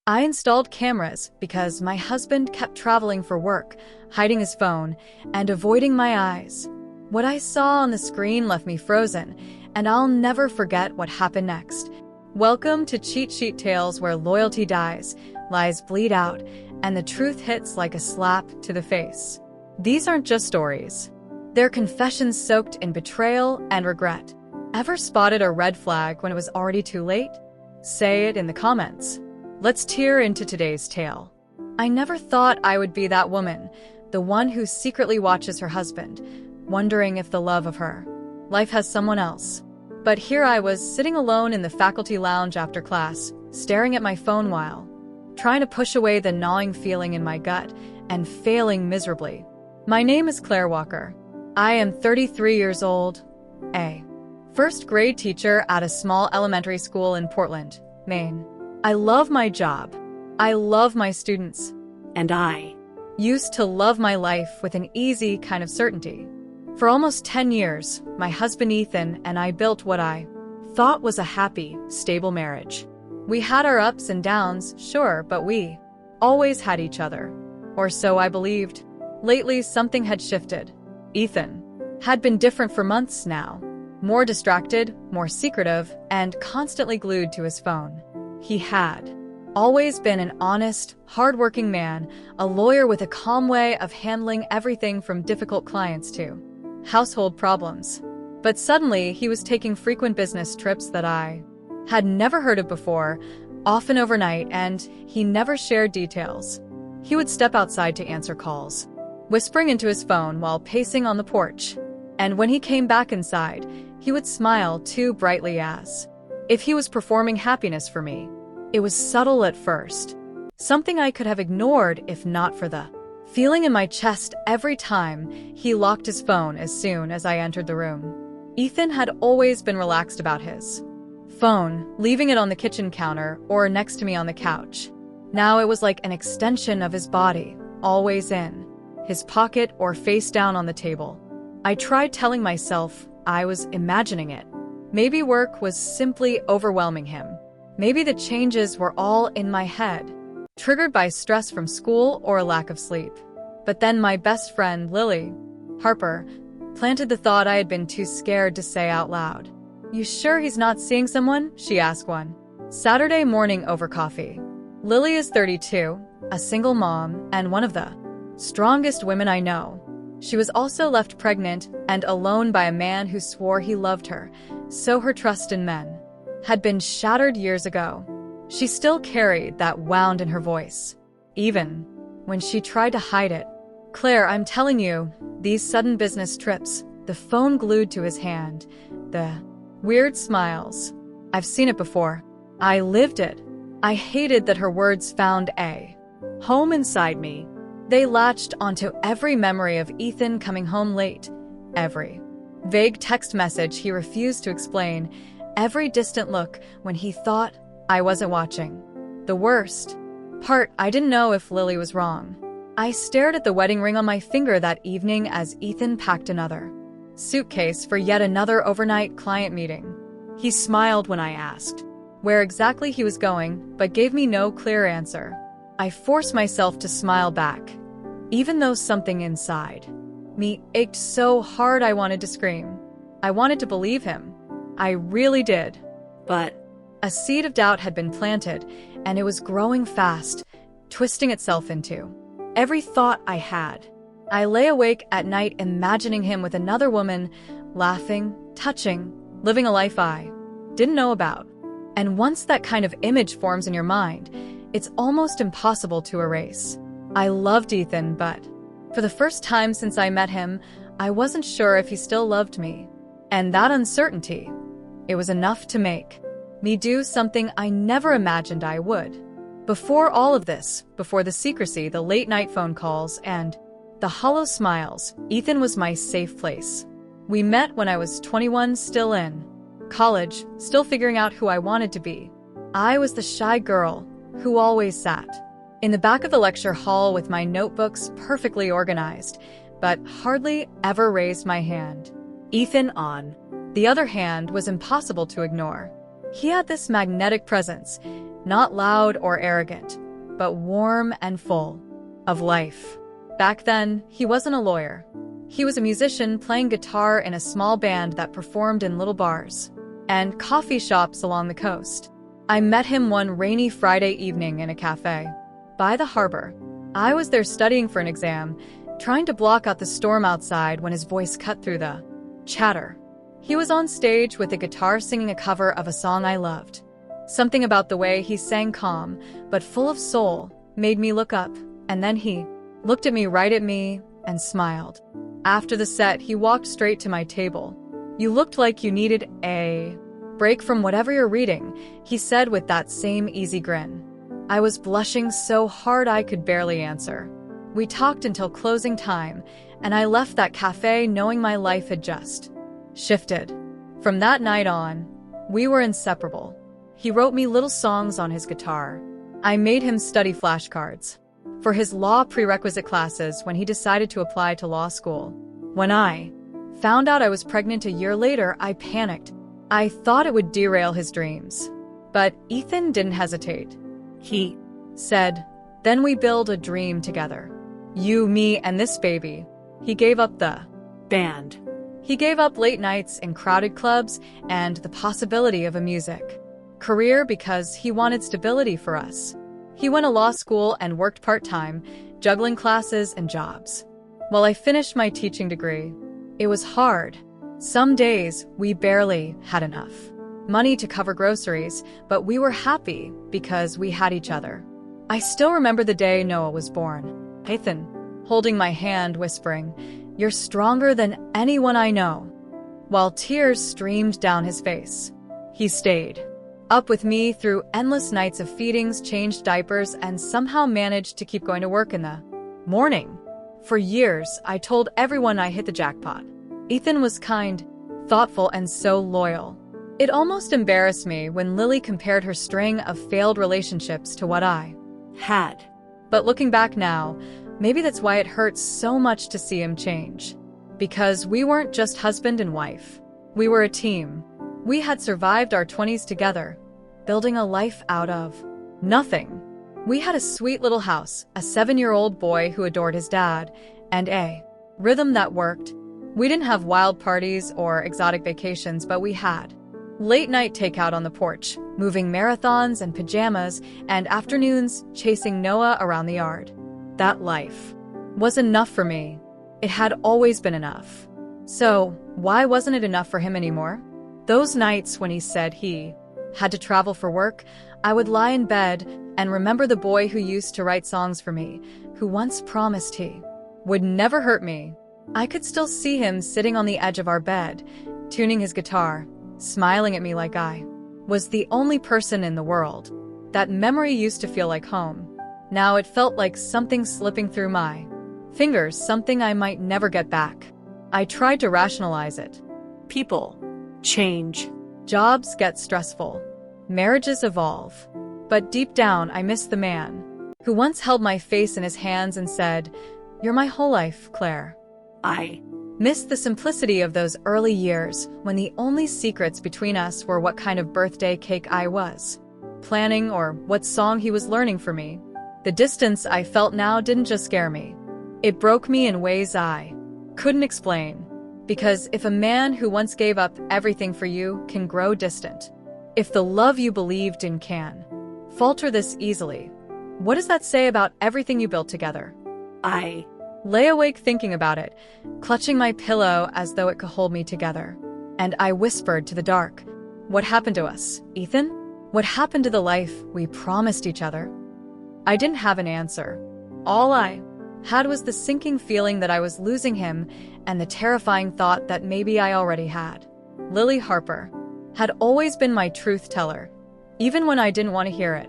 I installed cameras because my husband kept traveling for work, hiding his phone, and avoiding my eyes. What I saw on the screen left me frozen, and I'll never forget what happened next. Welcome to Cheat Sheet Tales, where loyalty dies, lies bleed out, and the truth hits like a slap to the face. These aren't just stories. They're confessions soaked in betrayal and regret. Ever spotted a red flag when it was already too late? Say it in the comments. Let's tear into today's tale. I never thought I would be that woman, the one who secretly watches her husband, wondering if the love of her life has someone else. But here I was, sitting alone in the faculty lounge after class, staring at my phone while trying to push away the gnawing feeling in my gut and failing miserably. My name is Claire Walker. I am 33 years old, a first grade teacher at a small elementary school in Portland, Maine. I love my job. I love my students. And I used to love my life with an easy kind of certainty. For almost 10 years, my husband Ethan and I built what I thought was a happy, stable marriage. We had our ups and downs, sure, but we always had each other. Or so I believed. Lately, something had shifted. Ethan had been different for months now. More distracted, more secretive, and constantly glued to his phone. He had always been an honest, hardworking man, a lawyer with a calm way of handling everything from difficult clients to household problems. But suddenly, he was taking frequent business trips that I had never heard of before, often overnight, and he never shared details. He would step outside to answer calls, whispering into his phone while pacing on the porch. And when he came back inside, he would smile too brightly as if he was performing happiness for me. It was subtle at first, something I could have ignored if not for the feeling in my chest every time he locked his phone as soon as I entered the room. Ethan had always been relaxed about his phone, leaving it on the kitchen counter or next to me on the couch. Now it was like an extension of his body, always in his pocket or face down on the table. I tried telling myself I was imagining it. Maybe work was simply overwhelming him. Maybe the changes were all in my head, triggered by stress from school or a lack of sleep. But then my best friend, Lily Harper, planted the thought I had been too scared to say out loud. "You sure he's not seeing someone?" she asked one Saturday morning over coffee. Lily is 32, a single mom, and one of the strongest women I know. She was also left pregnant and alone by a man who swore he loved her, so her trust in men had been shattered years ago. She still carried that wound in her voice, even when she tried to hide it. "Claire, I'm telling you, these sudden business trips," the phone glued to his hand, the weird smiles. "I've seen it before. I lived it." I hated that her words found a home inside me. They latched onto every memory of Ethan coming home late, every vague text message he refused to explain, every distant look when he thought I wasn't watching. The worst part, I didn't know if Lily was wrong. I stared at the wedding ring on my finger that evening as Ethan packed another suitcase for yet another overnight client meeting. He smiled when I asked where exactly he was going, but gave me no clear answer. I forced myself to smile back, even though something inside me ached so hard I wanted to scream. I wanted to believe him. I really did. But a seed of doubt had been planted, and it was growing fast, twisting itself into every thought I had. I lay awake at night imagining him with another woman, laughing, touching, living a life I didn't know about. And once that kind of image forms in your mind, it's almost impossible to erase. I loved Ethan, but for the first time since I met him, I wasn't sure if he still loved me. And that uncertainty, it was enough to make me do something I never imagined I would. Before all of this, before the secrecy, the late-night phone calls, and the hollow smiles, Ethan was my safe place. We met when I was 21, still in college, still figuring out who I wanted to be. I was the shy girl who always sat in the back of the lecture hall with my notebooks perfectly organized, but hardly ever raised my hand. Ethan, on the other hand, was impossible to ignore. He had this magnetic presence, Not loud or arrogant, but warm and full of life. Back then, he wasn't a lawyer. He was a musician playing guitar in a small band that performed in little bars and coffee shops along the coast. I met him one rainy Friday evening in a cafe by the harbor. I was there studying for an exam, trying to block out the storm outside when his voice cut through the chatter. He was on stage with a guitar singing a cover of a song I loved. Something about the way he sang calm, but full of soul, made me look up, and then he looked at me and smiled. After the set, he walked straight to my table. "You looked like you needed a break from whatever you're reading," he said with that same easy grin. I was blushing so hard I could barely answer. We talked until closing time, and I left that cafe knowing my life had just shifted. From that night on, we were inseparable. He wrote me little songs on his guitar. I made him study flashcards for his law prerequisite classes when he decided to apply to law school. When I found out I was pregnant a year later, I panicked. I thought it would derail his dreams. But Ethan didn't hesitate. He said, "Then we build a dream together. You, me, and this baby." He gave up the band. He gave up late nights in crowded clubs and the possibility of a music career because he wanted stability for us. He went to law school and worked part-time, juggling classes and jobs. While I finished my teaching degree, it was hard. Some days, we barely had enough money to cover groceries, but we were happy because we had each other. I still remember the day Noah was born. Ethan, holding my hand, whispering, "You're stronger than anyone I know," while tears streamed down his face. He stayed up with me through endless nights of feedings, changed diapers, and somehow managed to keep going to work in the morning. For years, I told everyone I hit the jackpot. Ethan was kind, thoughtful, and so loyal. It almost embarrassed me when Lily compared her string of failed relationships to what I had. But looking back now, maybe that's why it hurts so much to see him change. Because we weren't just husband and wife. We were a team. We had survived our 20s together, building a life out of nothing. We had a sweet little house, a 7-year-old boy who adored his dad, and a rhythm that worked. We didn't have wild parties or exotic vacations, but we had late-night takeout on the porch, moving marathons and pajamas, and afternoons chasing Noah around the yard. That life was enough for me. It had always been enough. So, why wasn't it enough for him anymore? Those nights when he said he had to travel for work, I would lie in bed and remember the boy who used to write songs for me, who once promised he would never hurt me. I could still see him sitting on the edge of our bed, tuning his guitar, smiling at me like I was the only person in the world. That memory used to feel like home. Now it felt like something slipping through my fingers, something I might never get back. I tried to rationalize it. People change. Jobs get stressful. Marriages evolve. But deep down, I miss the man who once held my face in his hands and said, "You're my whole life, Claire." I miss the simplicity of those early years when the only secrets between us were what kind of birthday cake I was planning or what song he was learning for me. The distance I felt now didn't just scare me. It broke me in ways I couldn't explain. Because if a man who once gave up everything for you can grow distant, if the love you believed in can falter this easily, what does that say about everything you built together? I lay awake thinking about it, clutching my pillow as though it could hold me together. And I whispered to the dark, "What happened to us, Ethan? What happened to the life we promised each other?" I didn't have an answer. All I had was the sinking feeling that I was losing him and the terrifying thought that maybe I already had. Lily Harper had always been my truth teller, even when I didn't want to hear it.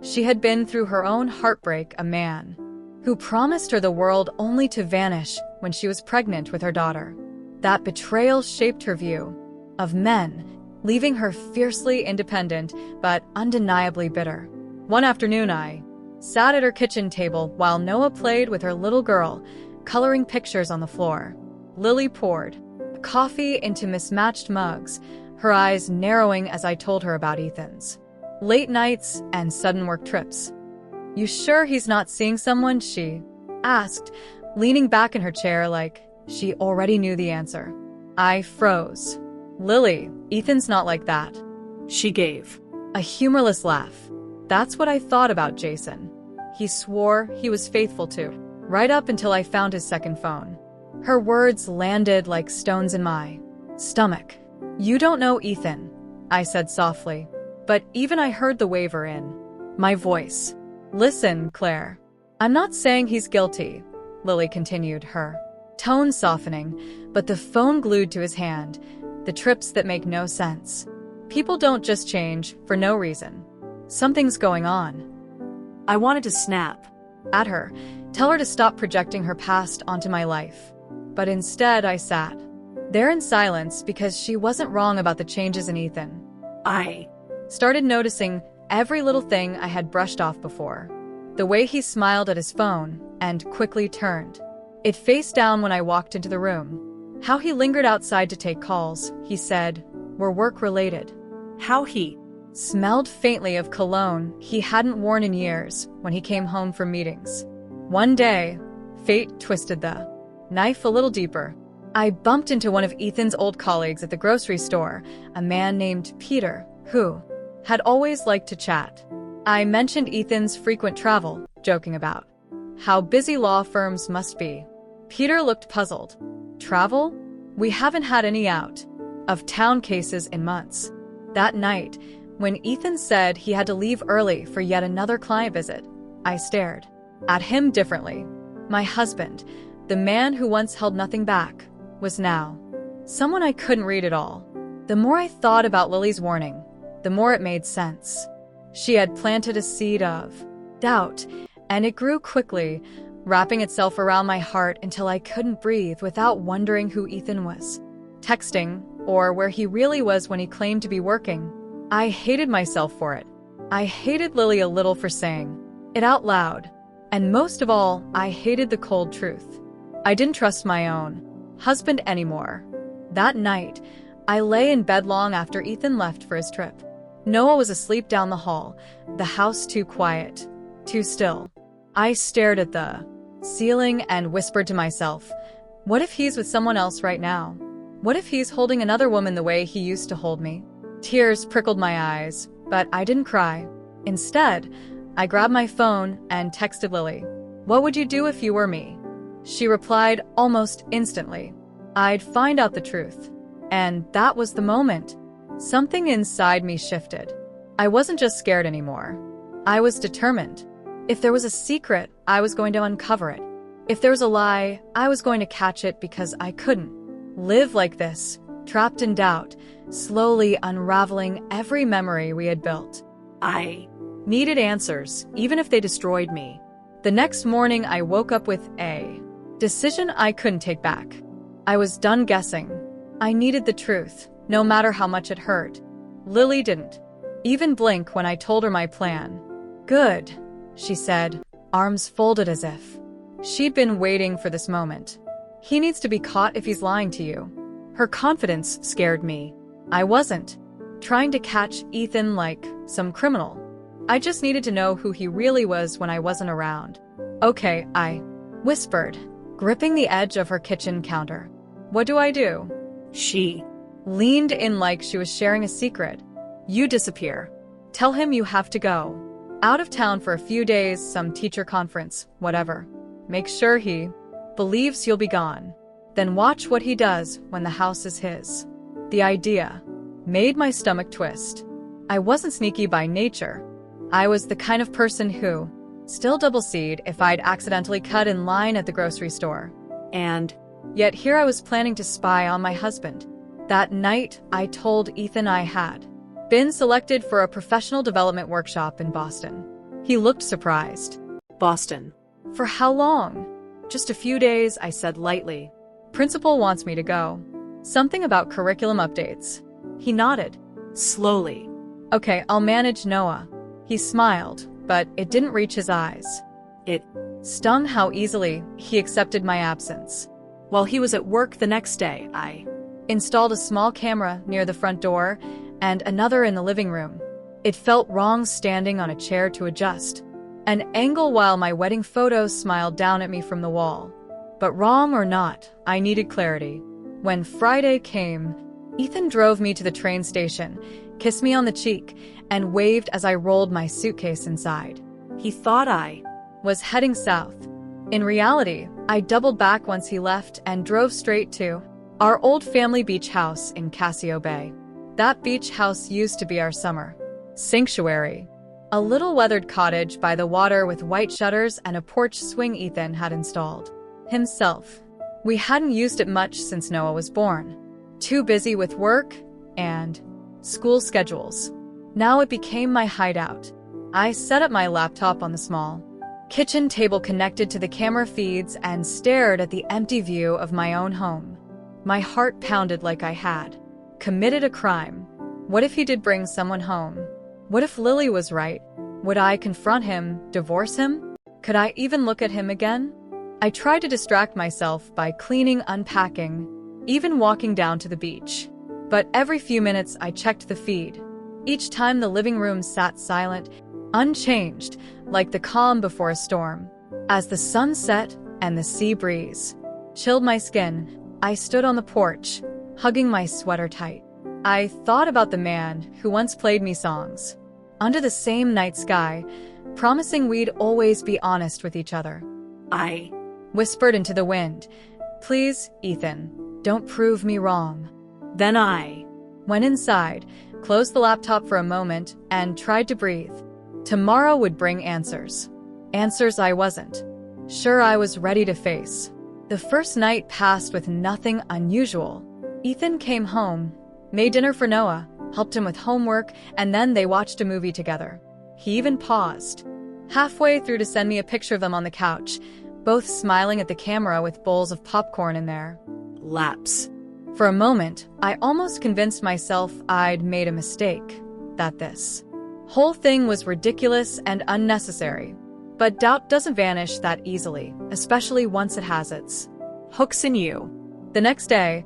She had been through her own heartbreak, a man who promised her the world only to vanish when she was pregnant with her daughter. That betrayal shaped her view of men, leaving her fiercely independent but undeniably bitter. One afternoon I sat at her kitchen table while Noah played with her little girl, coloring pictures on the floor. Lily poured coffee into mismatched mugs, her eyes narrowing as I told her about Ethan's Late nights and sudden work trips. You sure he's not seeing someone? She asked, leaning back in her chair like she already knew the answer. I froze. Lily, Ethan's not like that. She gave a humorless laugh. That's what I thought about Jason. He swore he was faithful to, right up until I found his second phone. Her words landed like stones in my stomach. You don't know Ethan, I said softly, but even I heard the waver in my voice. Listen, Claire. I'm not saying he's guilty, Lily continued, her tone softening, but the phone glued to his hand, the trips that make no sense. People don't just change for no reason. Something's going on. I wanted to snap at her, tell her to stop projecting her past onto my life. But instead I sat there in silence because she wasn't wrong about the changes in Ethan. I started noticing every little thing I had brushed off before. The way he smiled at his phone and quickly turned it face down when I walked into the room. How he lingered outside to take calls, he said, were work-related. How he smelled faintly of cologne he hadn't worn in years when he came home from meetings. One day, fate twisted the knife a little deeper. I bumped into one of Ethan's old colleagues at the grocery store, a man named Peter, who had always liked to chat. I mentioned Ethan's frequent travel, joking about how busy law firms must be. Peter looked puzzled. Travel? We haven't had any out-of-town cases in months. That night, when Ethan said he had to leave early for yet another client visit, I stared at him differently. My husband, the man who once held nothing back, was now someone I couldn't read at all. The more I thought about Lily's warning, the more it made sense. She had planted a seed of doubt, and it grew quickly, wrapping itself around my heart until I couldn't breathe without wondering who Ethan was texting or where he really was when he claimed to be working. I hated myself for it. I hated Lily a little for saying it out loud. And most of all, I hated the cold truth. I didn't trust my own husband anymore. That night, I lay in bed long after Ethan left for his trip. Noah was asleep down the hall, the house too quiet, too still. I stared at the ceiling and whispered to myself, what if he's with someone else right now? What if he's holding another woman the way he used to hold me? Tears prickled my eyes, but I didn't cry. Instead, I grabbed my phone and texted Lily. What would you do if you were me? She replied almost instantly. I'd find out the truth. And that was the moment. Something inside me shifted. I wasn't just scared anymore. I was determined. If there was a secret, I was going to uncover it. If there was a lie, I was going to catch it because I couldn't live like this, trapped in doubt, slowly unraveling every memory we had built. I needed answers, even if they destroyed me. The next morning, I woke up with a decision I couldn't take back. I was done guessing. I needed the truth, no matter how much it hurt. Lily didn't even blink when I told her my plan. Good, she said, arms folded as if she'd been waiting for this moment. He needs to be caught if he's lying to you. Her confidence scared me. I wasn't trying to catch Ethan like some criminal. I just needed to know who he really was when I wasn't around. Okay, I whispered, gripping the edge of her kitchen counter. What do I do? She leaned in like she was sharing a secret. You disappear. Tell him you have to go. Out of town for a few days, some teacher conference, whatever. Make sure he believes you'll be gone. Then watch what he does when the house is his. The idea made my stomach twist. I wasn't sneaky by nature. I was the kind of person who still double-seed if I'd accidentally cut in line at the grocery store. And yet here I was planning to spy on my husband. That night, I told Ethan I had been selected for a professional development workshop in Boston. He looked surprised. Boston? For how long? Just a few days, I said lightly. Principal wants me to go. Something about curriculum updates. He nodded. Slowly. Okay, I'll manage Noah. He smiled, but it didn't reach his eyes. It stung how easily he accepted my absence. While he was at work the next day, I installed a small camera near the front door and another in the living room. It felt wrong standing on a chair to adjust an angle while my wedding photos smiled down at me from the wall. But wrong or not, I needed clarity. When Friday came, Ethan drove me to the train station, kissed me on the cheek, and waved as I rolled my suitcase inside. He thought I Was heading south. In reality, I doubled back once he left and drove straight to our old family beach house in Casio Bay. That beach house used to be our summer sanctuary. A little weathered cottage by the water with white shutters and a porch swing Ethan had installed himself. We hadn't used it much since Noah was born. Too busy with work and school schedules. Now it became my hideout. I set up my laptop on the small kitchen table connected to the camera feeds and stared at the empty view of my own home. My heart pounded like I had committed a crime. What if he did bring someone home? What if Lily was right? Would I confront him, divorce him? Could I even look at him again? I tried to distract myself by cleaning, unpacking, even walking down to the beach. But every few minutes I checked the feed. Each time the living room sat silent, unchanged, like the calm before a storm. As the sun set and the sea breeze chilled my skin, I stood on the porch, hugging my sweater tight. I thought about the man who once played me songs under the same night sky, promising we'd always be honest with each other. I Whispered into the wind, "Please, Ethan, don't prove me wrong." Then I Went inside, closed the laptop for a moment, and tried to breathe. Tomorrow would bring answers. Answers I wasn't sure I was ready to face. The first night passed with nothing unusual. Ethan came home, made dinner for Noah, helped him with homework, and then they watched a movie together. He even paused halfway through to send me a picture of them on the couch, both smiling at the camera with bowls of popcorn in their laps. For a moment, I almost convinced myself I'd made a mistake, that this whole thing was ridiculous and unnecessary. But doubt doesn't vanish that easily, especially once it has its Hooks in you. The next day,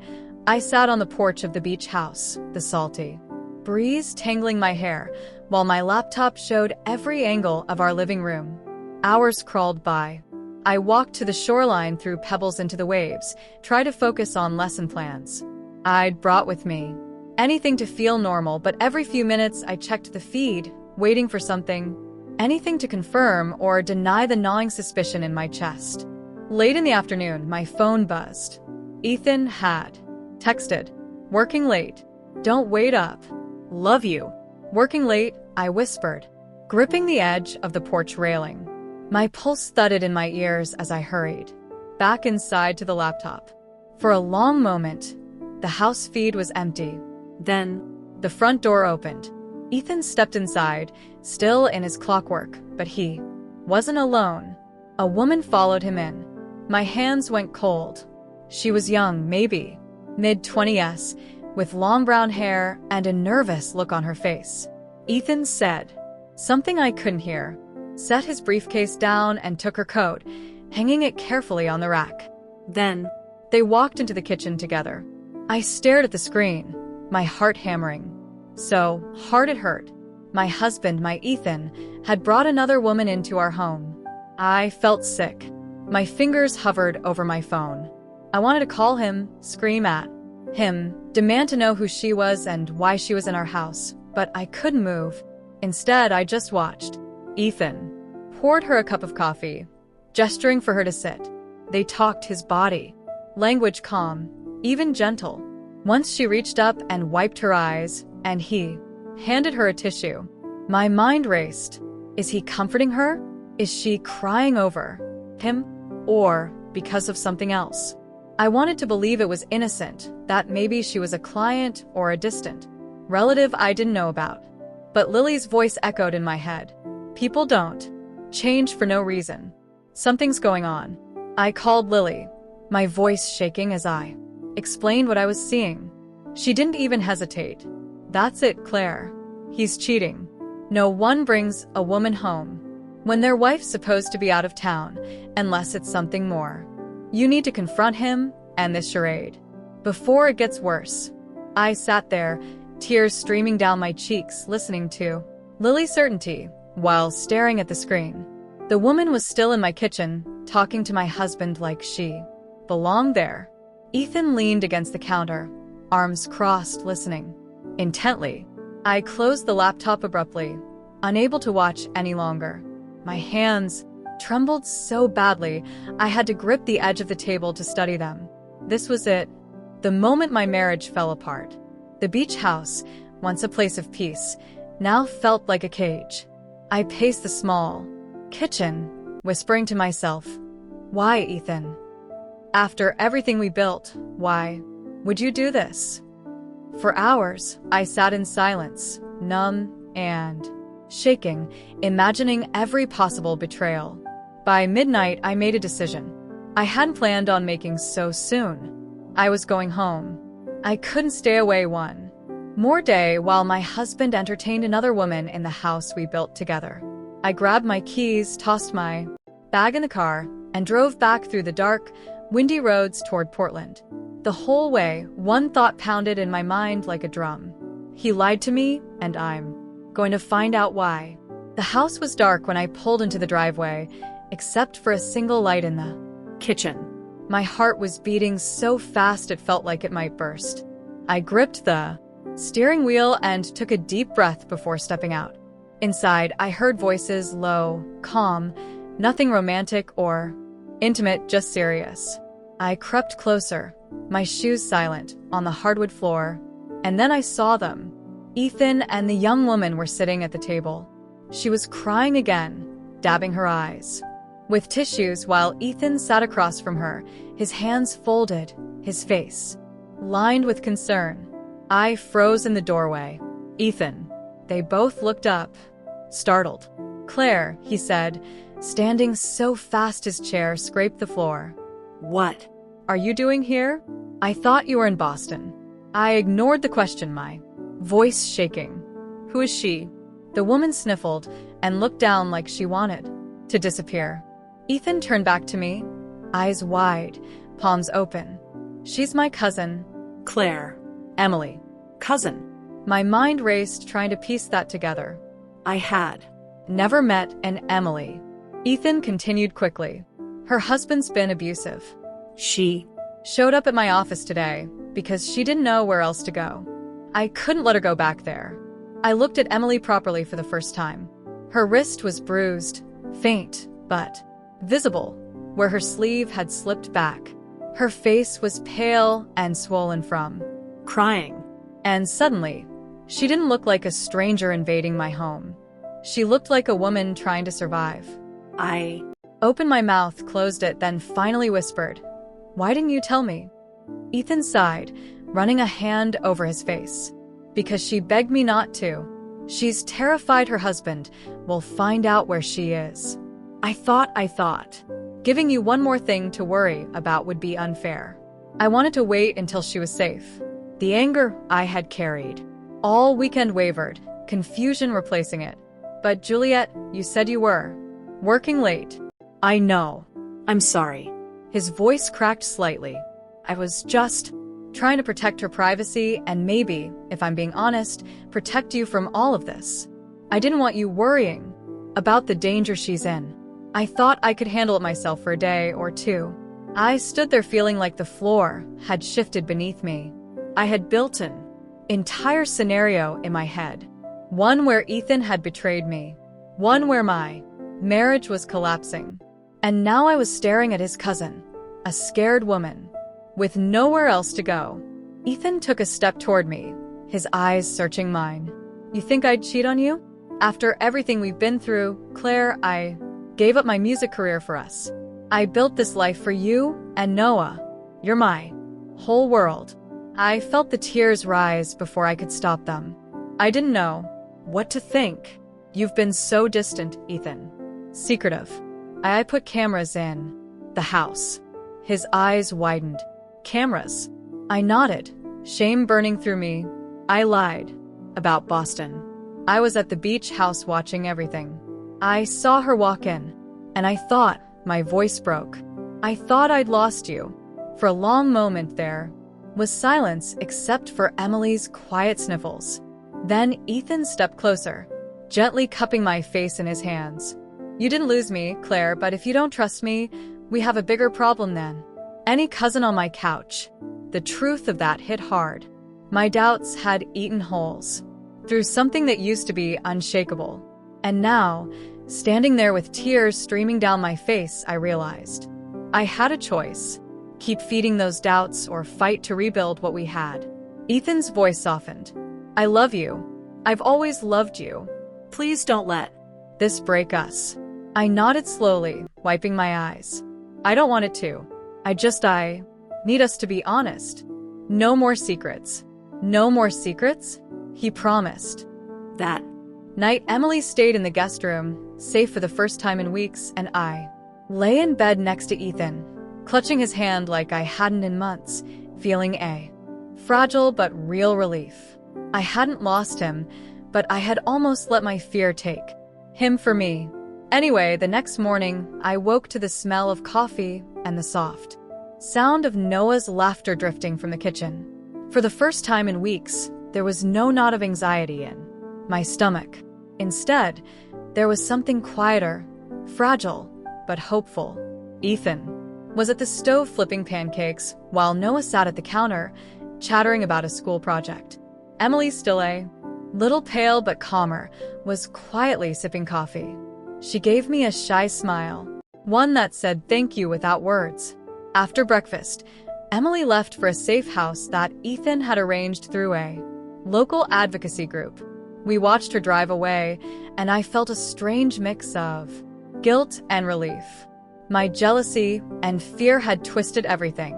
I sat on the porch of the beach house, the salty breeze tangling my hair, while my laptop showed every angle of our living room. Hours crawled by. I walked to the shoreline, threw pebbles into the waves, tried to focus on lesson plans I'd brought with me. Anything to feel normal, but every few minutes I checked the feed, waiting for something, anything to confirm or deny the gnawing suspicion in my chest. Late in the afternoon, my phone buzzed. Ethan had texted, "Working late. Don't wait up. Love you." "Working late," I whispered, gripping the edge of the porch railing. My pulse thudded in my ears as I hurried back inside to the laptop. For a long moment, the house feed was empty. Then The front door opened. Ethan stepped inside, still in his clockwork, but he wasn't alone. A woman followed him in. My hands went cold. She was young, maybe mid-20s, with long brown hair and a nervous look on her face. Ethan said something I couldn't hear, set his briefcase down and took her coat, hanging it carefully on the rack. Then They walked into the kitchen together. I stared at the screen, my heart hammering. So hard it hurt. My husband, my Ethan, had brought another woman into our home. I felt sick. My fingers hovered over my phone. I wanted to call him, scream at him, demand to know who she was and why she was in our house, but I couldn't move. Instead, I just watched. Ethan poured her a cup of coffee, gesturing for her to sit. They talked, his body language calm, even gentle. Once she reached up and wiped her eyes, and he handed her a tissue. My mind raced. Is he comforting her? Is she crying over him? Or because of something else? I wanted to believe it was innocent, that maybe she was a client or a distant relative I didn't know about. But Lily's voice echoed in my head. People don't change for no reason. Something's going on. I called Lily, my voice shaking as I explained what I was seeing. She didn't even hesitate. That's it, Claire. He's cheating. No one brings a woman home when their wife's supposed to be out of town, unless it's something more. You need to confront him and this charade before it gets worse. I sat there, tears streaming down my cheeks, listening to Lily's certainty, while staring at the screen. The woman was still in my kitchen, talking to my husband like she belonged there. Ethan leaned against the counter, arms crossed, listening intently. I closed the laptop abruptly, unable to watch any longer. My hands trembled so badly, I had to grip the edge of the table to study them. This was it, the moment my marriage fell apart. The beach house, once a place of peace, now felt like a cage. I paced the small kitchen, whispering to myself, "Why, Ethan? After everything we built, why would you do this?" For hours, I sat in silence, numb and shaking, imagining every possible betrayal. By midnight, I made a decision. I hadn't planned on making so soon. I was going home. I couldn't stay away one more day while my husband entertained another woman in the house we built together. I grabbed my keys, tossed my bag in the car, and drove back through the dark, windy roads toward Portland. The whole way, one thought pounded in my mind like a drum. He lied to me, and I'm going to find out why. The house was dark when I pulled into the driveway, except for a single light in the Kitchen. My heart was beating so fast it felt like it might burst. I gripped the steering wheel and took a deep breath before stepping out. Inside, I heard voices, low, calm, nothing romantic or intimate, just serious. I crept closer, my shoes silent, on the hardwood floor, and then I saw them. Ethan and the young woman were sitting at the table. She was crying again, dabbing her eyes with tissues while Ethan sat across from her, his hands folded, his face lined with concern. I froze in the doorway. "Ethan." They both looked up, startled. "Claire," he said, standing so fast his chair scraped the floor. What "Are you doing here? I thought you were in Boston." I ignored the question, my voice shaking. "Who is she?" The woman sniffled and looked down like she wanted to disappear. Ethan turned back to me, eyes wide, palms open. "She's my cousin." Claire. "Emily." Cousin. My mind raced trying to piece that together. I had Never met an Emily. Ethan continued quickly. "Her husband's been abusive. She Showed up at my office today because she didn't know where else to go. I couldn't let her go back there." I looked at Emily properly for the first time. Her wrist was bruised, faint, but visible, where her sleeve had slipped back. Her face was pale and swollen from crying. And suddenly, she didn't look like a stranger invading my home. She looked like a woman trying to survive. I Opened my mouth, closed it, then finally whispered, "Why didn't you tell me?" Ethan sighed, running a hand over his face. "Because she begged me not to. She's terrified her husband will find out where she is." I thought. Giving you one more thing to worry about would be unfair. I wanted to wait until she was safe. The anger I had carried all weekend wavered, confusion replacing it. "But Juliet, you said you were working late." I know. I'm sorry. His voice cracked slightly. "I was just trying to protect her privacy and maybe, if I'm being honest, protect you from all of this. I didn't want you worrying about the danger she's in. I thought I could handle it myself for a day or two." I stood there feeling like the floor had shifted beneath me. I had built an entire scenario in my head. One where Ethan had betrayed me. One where my marriage was collapsing. And now I was staring at his cousin, a scared woman, with nowhere else to go. Ethan took a step toward me, his eyes searching mine. "You think I'd cheat on you? After everything we've been through, Claire, I gave up my music career for us. I built this life for you and Noah. You're my whole world." I felt the tears rise before I could stop them. I didn't know what to think. "You've been so distant, Ethan. Secretive." I put cameras in the house. His eyes widened. "Cameras?" I nodded, shame burning through me. I lied about Boston. I was at the beach house watching everything. I saw her walk in, and I thought, my voice broke, "I thought I'd lost you." For a long moment there was silence except for Emily's quiet sniffles. Then Ethan stepped closer, gently cupping my face in his hands. You didn't lose me, Claire, but if you don't trust me, we have a bigger problem then. Any cousin on my couch. The truth of that hit hard. My doubts had eaten holes through something that used to be unshakable. And now, standing there with tears streaming down my face, I realized I had a choice. Keep feeding those doubts or fight to rebuild what we had. Ethan's voice softened. I love you. I've always loved you. Please don't let this break us. I nodded slowly, wiping my eyes. I don't want it to. I need us to be honest. No more secrets. No more secrets? He promised. That night, Emily stayed in the guest room, safe for the first time in weeks, and I lay in bed next to Ethan, clutching his hand like I hadn't in months, feeling a fragile but real relief. I hadn't lost him, but I had almost let my fear take him for me. Anyway, the next morning, I woke to the smell of coffee and the soft sound of Noah's laughter drifting from the kitchen. For the first time in weeks, there was no knot of anxiety in my stomach. Instead, there was something quieter, fragile, but hopeful. Ethan was at the stove flipping pancakes, while Noah sat at the counter, chattering about a school project. Emily, still a little pale but calmer, was quietly sipping coffee. She gave me a shy smile, one that said thank you without words. After breakfast, Emily left for a safe house that Ethan had arranged through a local advocacy group. We watched her drive away, and I felt a strange mix of guilt and relief. My jealousy and fear had twisted everything.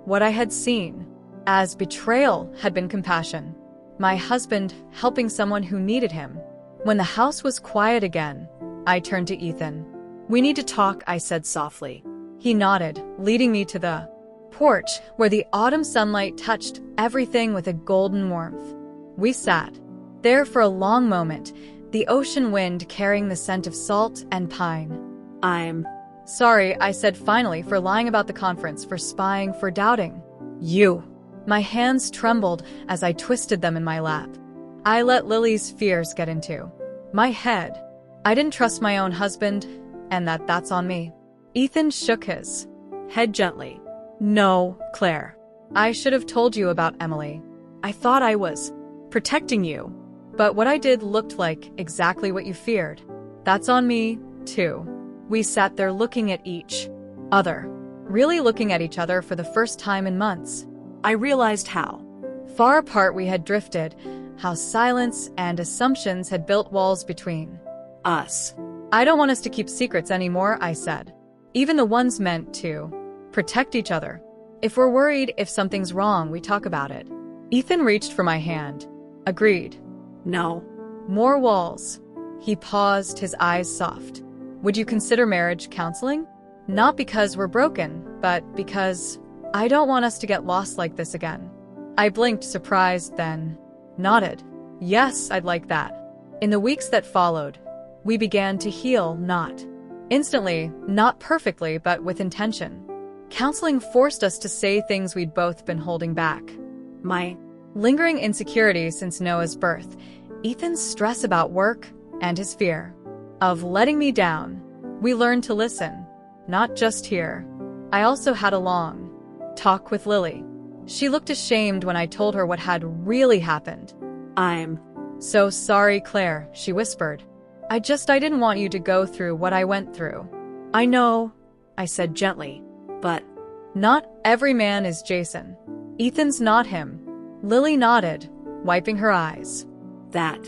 What I had seen as betrayal had been compassion. My husband helping someone who needed him. When the house was quiet again, I turned to Ethan. We need to talk, I said softly. He nodded, leading me to the porch where the autumn sunlight touched everything with a golden warmth. We sat there for a long moment, the ocean wind carrying the scent of salt and pine. I'm sorry, I said finally, for lying about the conference, for spying, for doubting you. My hands trembled as I twisted them in my lap. I let Lily's fears get into my head. I didn't trust my own husband, and that's on me. Ethan shook his head gently. No, Claire. I should have told you about Emily. I thought I was protecting you. But what I did looked like exactly what you feared. That's on me, too. We sat there looking at each other. Really looking at each other for the first time in months. I realized how far apart we had drifted, how silence and assumptions had built walls between us. I don't want us to keep secrets anymore, I said. Even the ones meant to protect each other. If we're worried, if something's wrong, we talk about it. Ethan reached for my hand. Agreed. No. More walls. He paused, his eyes soft. Would you consider marriage counseling? Not because we're broken, but because I don't want us to get lost like this again. I blinked, surprised, then nodded. Yes, I'd like that. In the weeks that followed, we began to heal, not instantly, not perfectly, but with intention. Counseling forced us to say things we'd both been holding back. My lingering insecurity since Noah's birth, Ethan's stress about work, and his fear of letting me down. We learned to listen, not just hear. I also had a long talk with Lily. She looked ashamed when I told her what had really happened. I'm so sorry, Claire, she whispered. I didn't want you to go through what I went through. I know, I said gently, but not every man is Jason. Ethan's not him. Lily nodded, wiping her eyes. That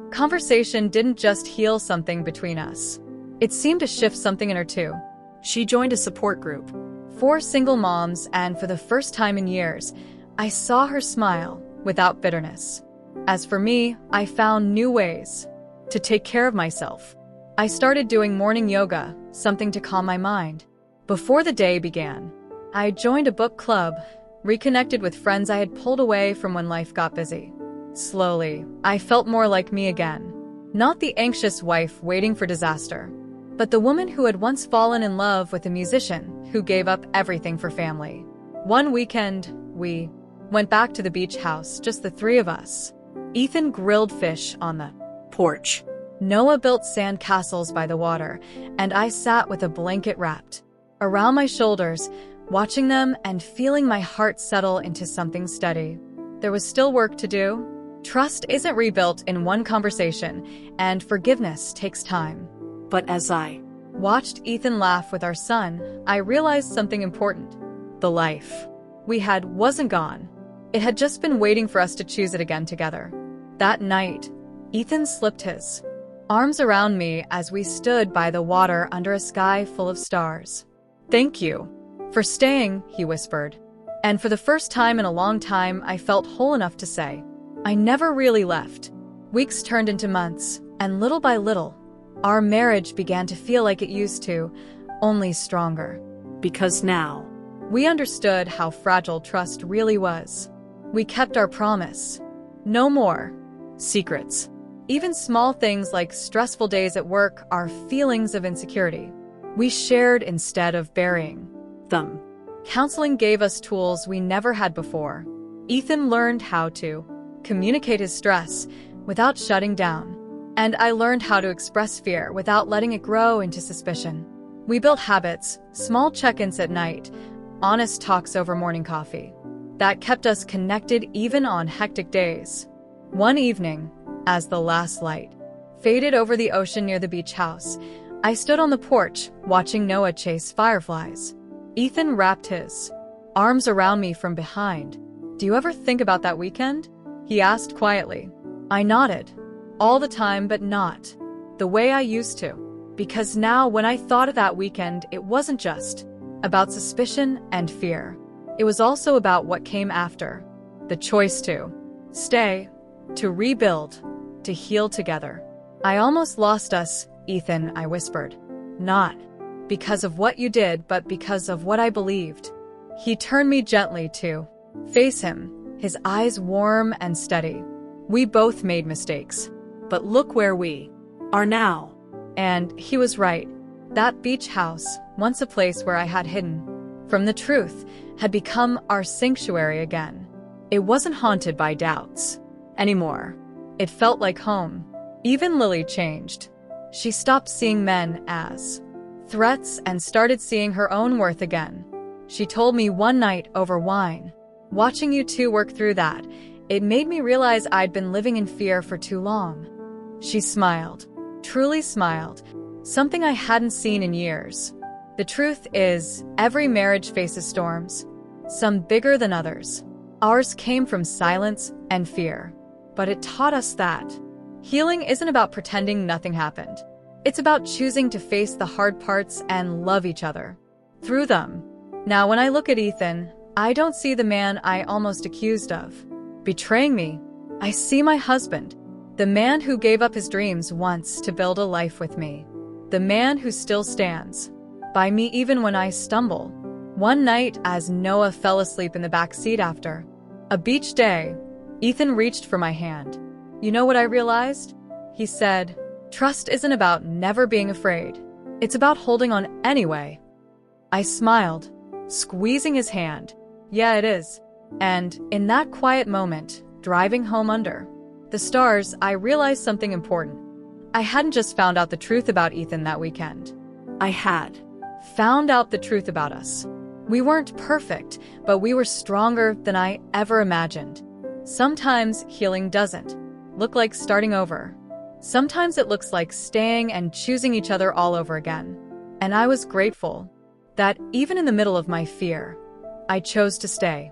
conversation didn't just heal something between us. It seemed to shift something in her too. She joined a support group. 4 single moms, and for the first time in years, I saw her smile without bitterness. As for me, I found new ways to take care of myself. I started doing morning yoga, something to calm my mind. Before the day began, I joined a book club, reconnected with friends I had pulled away from when life got busy. Slowly, I felt more like me again. Not the anxious wife waiting for disaster, but the woman who had once fallen in love with a musician who gave up everything for family. One weekend, we went back to the beach house, just the 3 of us. Ethan grilled fish on the porch. Noah built sand castles by the water, and I sat with a blanket wrapped around my shoulders, watching them and feeling my heart settle into something steady. There was still work to do. Trust isn't rebuilt in one conversation, and forgiveness takes time. But as I Watched Ethan laugh with our son, I realized something important. The life we had wasn't gone. It had just been waiting for us to choose it again together. That night, Ethan slipped his arms around me as we stood by the water under a sky full of stars. "Thank you for staying," he whispered. And for the first time in a long time, I felt whole enough to say, I never really left. Weeks turned into months, and little by little, our marriage began to feel like it used to, only stronger. because now We understood how fragile trust really was. We kept our promise. No more secrets. Even small things like stressful days at work are feelings of insecurity. We shared instead of burying them. Counseling gave us tools we never had before. Ethan learned how to communicate his stress without shutting down. And I learned how to express fear without letting it grow into suspicion. We built habits, small check-ins at night, honest talks over morning coffee, that kept us connected even on hectic days. One evening, as the last light faded over the ocean near the beach house, I stood on the porch watching Noah chase fireflies. Ethan wrapped his arms around me from behind. "Do you ever think about that weekend?" he asked quietly. I nodded. All the time, but not the way I used to. Because now, when I thought of that weekend, it wasn't just about suspicion and fear. It was also about what came after. The choice to stay, to rebuild, to heal together. "I almost lost us, Ethan," I whispered. "Not because of what you did, but because of what I believed." He turned me gently to face him, his eyes warm and steady. "We both made mistakes, but look where we Are now. And he was right. That beach house, once a place where I had hidden from the truth, had become our sanctuary again. It wasn't haunted by doubts anymore. It felt like home. Even Lily changed. She stopped seeing men as threats and started seeing her own worth again. She told me one night over wine, "Watching you two work through that, it made me realize I'd been living in fear for too long." She smiled. Truly smiled, something I hadn't seen in years. The truth is, every marriage faces storms, some bigger than others. Ours came from silence and fear, but it taught us that healing isn't about pretending nothing happened. It's about choosing to face the hard parts and love each other through them. Now, when I look at Ethan, I don't see the man I almost accused of betraying me. I see my husband. The man who gave up his dreams once to build a life with me. The man who still stands by me even when I stumble. One night, as Noah fell asleep in the back seat after a beach day, Ethan reached for my hand. "You know what I realized?" he said. "Trust isn't about never being afraid. It's about holding on anyway." I smiled, squeezing his hand. "Yeah, it is." And in that quiet moment, driving home under the stars, I realized something important. I hadn't just found out the truth about Ethan that weekend. I had found out the truth about us. We weren't perfect, but we were stronger than I ever imagined. Sometimes healing doesn't look like starting over. Sometimes it looks like staying and choosing each other all over again. And I was grateful that even in the middle of my fear, I chose to stay.